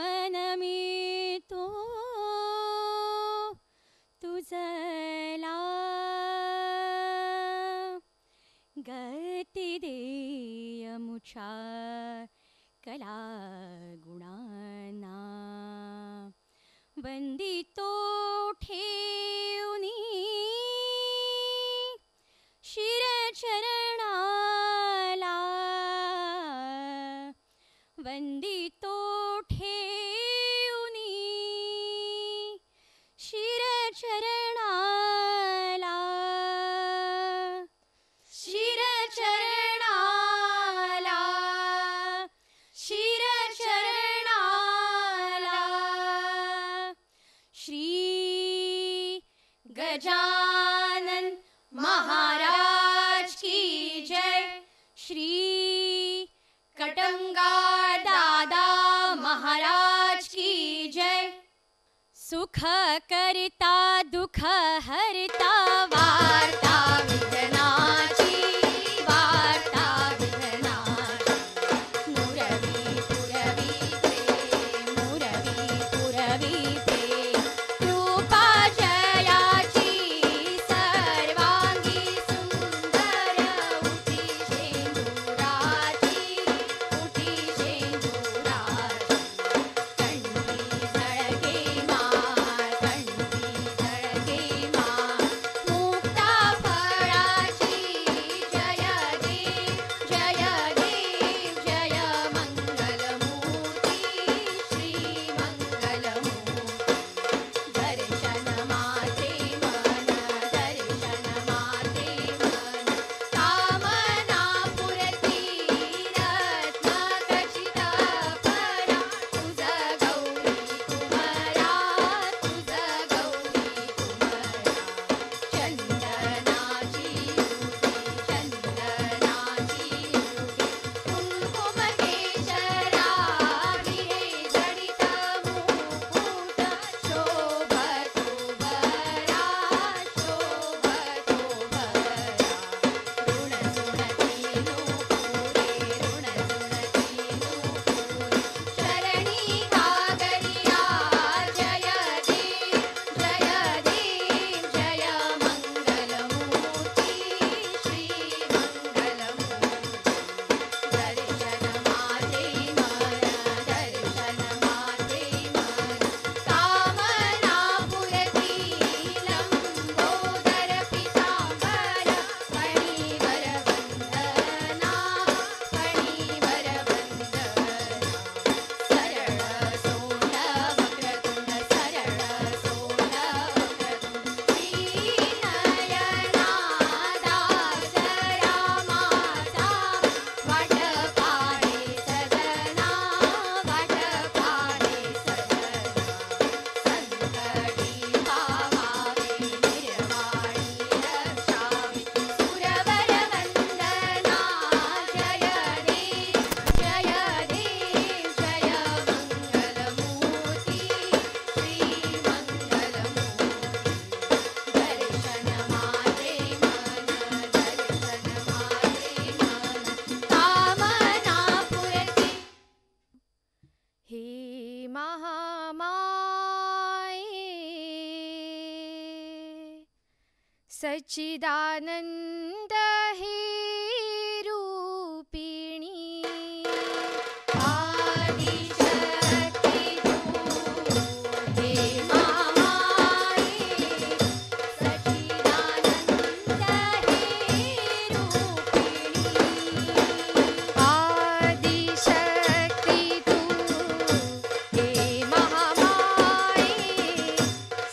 मन मी तो तुझला गती देय मुछा कला गुणांना वंदितो ठेवनी शिरचरणाला वंदितो ठेवनी शिरचरणाला शिरचरणाला शिरचरणाला श्री गजानन महाराज की जय श्री कटंगार दादा महाराज की जय सुख करता दुख हरता वार्ता विघ्नाची वार्ता विघ्नाची मुरवी पुरवी मुरवी पुरवी कृपा जयाची सर्वांगी सुंदर उठी शेंदुराची उठी शेंदुराची कंठी झळके मार कंठी झळके मार मुक्ता फळाची जय देव जय देव जय मंगलमूर्ती श्री मंगलमूर्ती दर्शन माते मन दर्शन माते मन कामना पुरती रत्न खचित परा तुझ गौरी कुमरा तुझ गौरी कुमरा चंदनाची चंदनाची कुंकुम केशरा विरे जडित मुकुट शोभतो भरा शोभतो भरा ऋण सुणती नुपुरे ऋण सुणती नुपुरे चरणी कागरिया जय देव जय देव जय मंगलमूर्ती श्री मंगलमूर्ती दर्शन माते मन दर्शन माते मन कामना पुरती लंबोदर पीतांबर फणीवर वंदना फणीवर वंदना सरळ सोंड वक्रतुंड सरळ सोंड वक्रतुंड श्रीनयना दासरा माता वाट पाहे सदना वाट पाहे सदना संकटी भावावे निर्वाणी रक्षावे सुरवर वंदना जय देव जय देव जय मंगलमूर्ती श्री मंगलमूर्ती दर्शन माते मन दर्शन माते मन कामना पुरती हे महामाये सच्चिदानंद हे रूपिणी आदिशक्ती तू हे महामाये सच्चिदानंद हे रूपिणी आदिशक्ती तू हे महामाये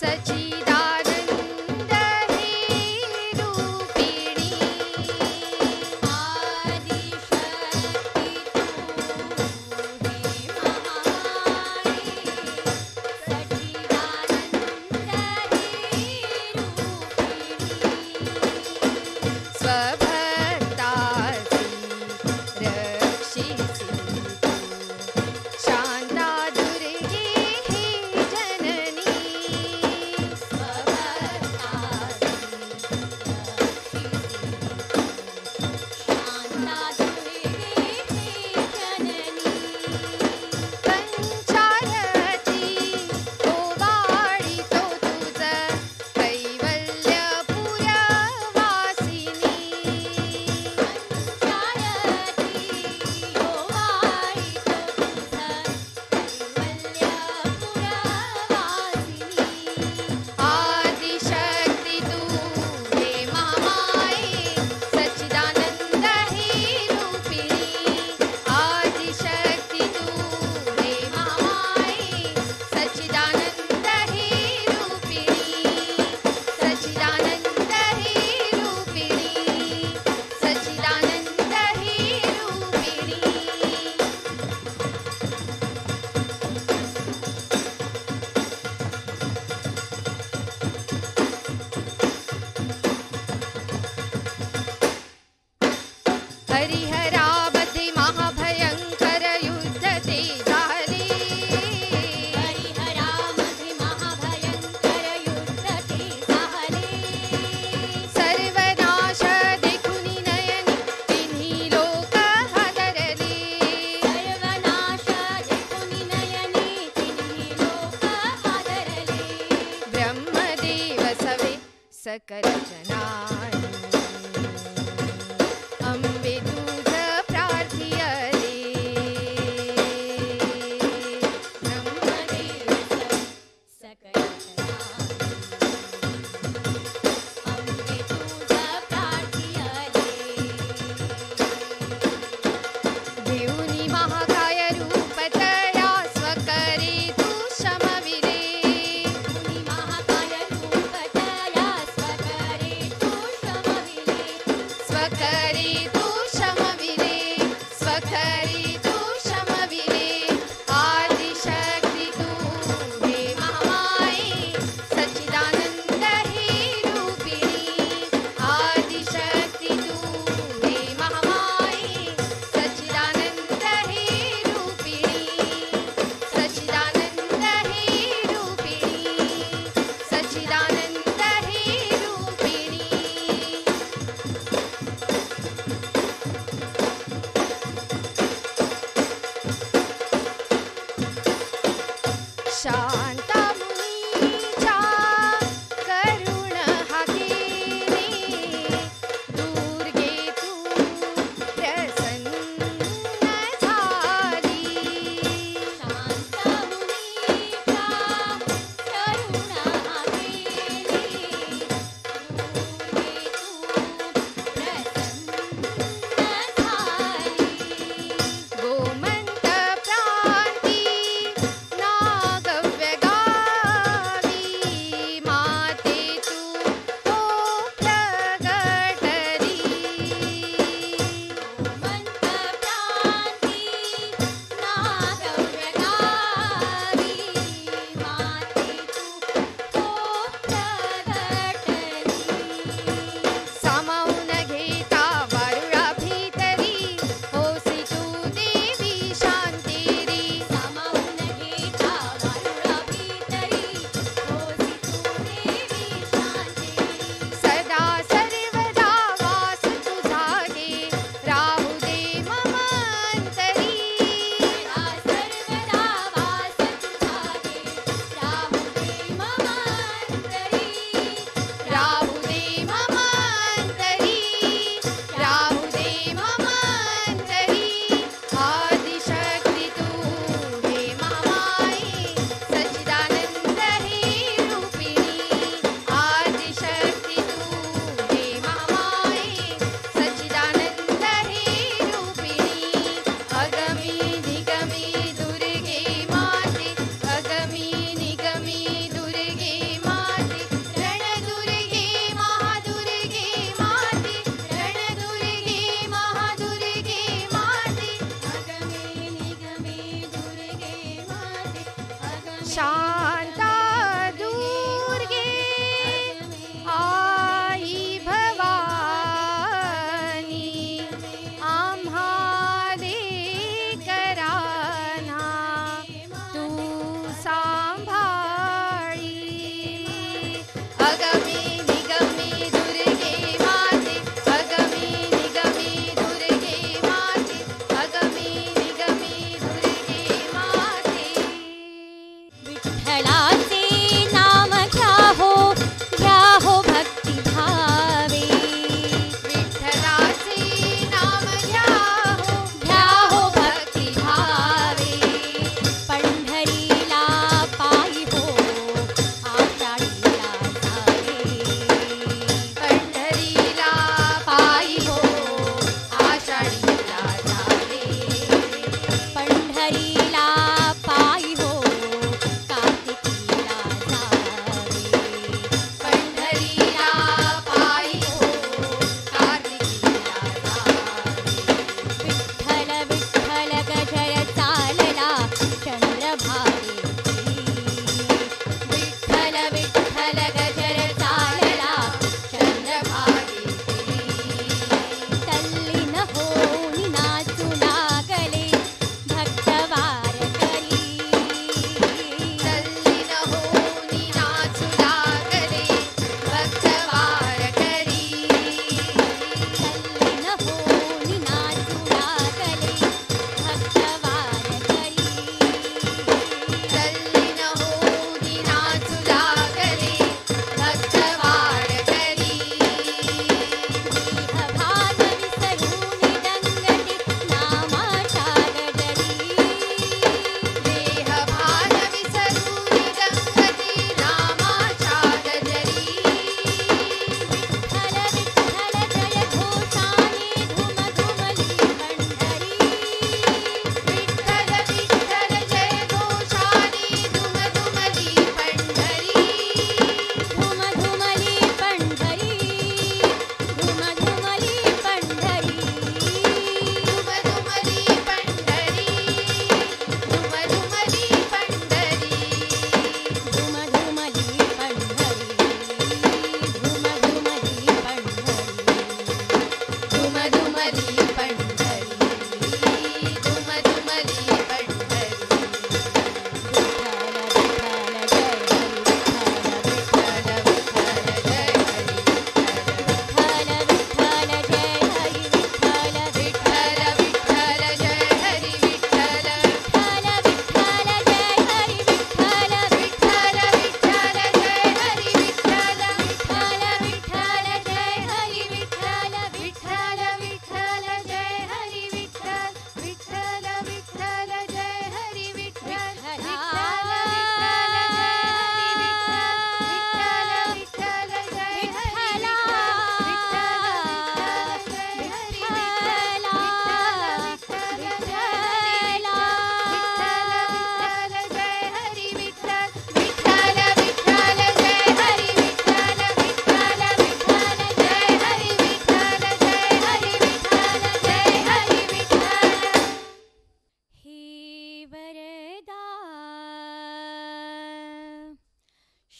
सच्चिदानंद हे रूपिणी सकल जनानी अंबे तुझ प्रार्थियले ब्रह्मदेव सकल अंबे तुझ प्रार्थियले देऊनी महाकाय रूप तया स्वकरे तू शमविले देऊनी महाकाय रूप तया स्वकरे तू शमविले स्वकरे तू शमविले स्वकरे तू शमविले आदिशक्ती तू हे महामाये सच्चिदानंद हे रूपिणी आदिशक्ती तू हे महामाये सच्चिदानंद हे रूपिणी सच्चिदानंद हे रूपिणी सच्चिदानंद हे रूपिणी शांतामुनीच्या करुण हाकेने दुर्गे तू प्रसन्न झाली शांतामुनीच्या करुण हाकेने दुर्गे तू प्रसन्न झाली गोमंत प्रांती नागव्य गावी माते तू हो प्रगटली गोमंत प्रांती नागव्य गावी माते तू हो प्रगटली सामावून घेता वारुळा भीतरी होसी तू देवी शांतेरी सामावून घेता वारुळा भीतरी होसी तू देवी शांतेरी सदा सर्वदा वास तुझा गे राहू दे मम अंतरी सदा सर्वदा वास तुझा गे राहू दे मम अंतरी राहू दे मम अंतरी राहू दे मम अंतरी आदिशक्ती तू हे महामाये सच्चिदानंद हे रूपिणी आदिशक्ती तू हे महामाये सच्चिदानंद हे रूपिणी अगमी निगमी दुर्गे माते अगमी निगमी दुर्गे माते रणदुर्गे महादुर्गे माते रणदुर्गे महादुर्गे माते अगमी निगमी दुर्गे माते शांता दुर्गे आई भवानी आम्हा लेकरांना तू सांभाळी अगमी निगमी दुर्गे माते अगमी निगमी दुर्गे माते अगमी निगमी दुर्गे माते विठ्ठला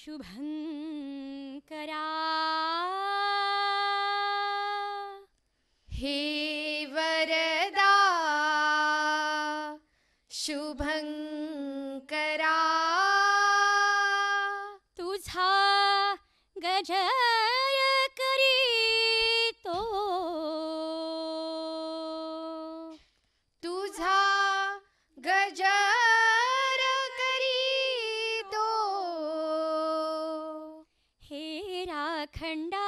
शुभंकरा हे वरदा शुभंकरा तुझा गजर करीतो तुझा गजर करीतो हे राखंडा